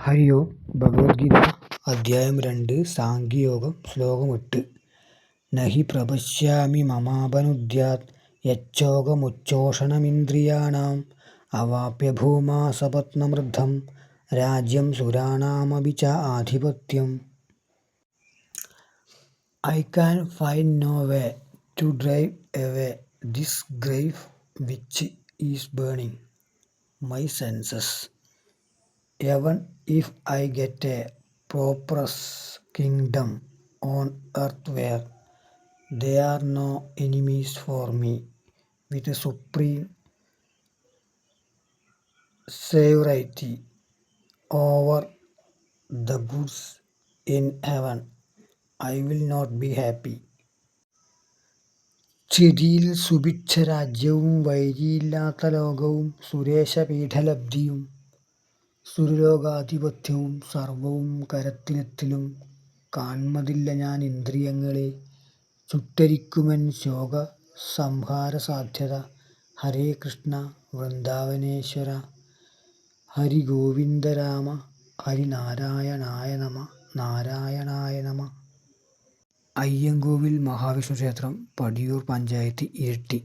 ഹരി ഓം. ഭഗവത്ഗീത അധ്യായം 2 സാംഖ്യയോഗം ശ്ലോകം 8. നഹി പ്രപശ്യാമി മമാപനുദ്യാത് യച്ഛോകമുച്ഛോഷണമിന്ദ്രിയാണാം അവാപ്യ ഭൂമാ സപത്നമൃദ്ധം രാജ്യം സുരാണാമപി ച ആധിപത്യം. I can find no way to drive away this grief which is burning my senses. Even if I get a prosperous kingdom on earth where there are no enemies for me, with supreme sovereignty over the goods in heaven, I will not be happy. ചിരിയിൽ സുഭിക്ഷരാജ്യവും വൈരിയില്ലാത്ത ലോകവും സുരേശപീഠലബ്ധിയും സുരലോകാധിപത്യവും സർവവും കരത്തിലെത്തിലും കാൺമതില്ല ഞാൻ ഇന്ദ്രിയങ്ങളെ ചുട്ടരിക്കുമെൻ ശോക സംഹാരസാധ്യത. ഹരേ കൃഷ്ണ വൃന്ദാവനേശ്വര ഹരി ഗോവിന്ദ രാമ ഹരി നാരായണായ നമ നാരായണായ നമ. അയ്യങ്കോവിൽ മഹാവിഷ്ണു ക്ഷേത്രം, പടിയൂർ പഞ്ചായത്ത്, ഇരിട്ടി.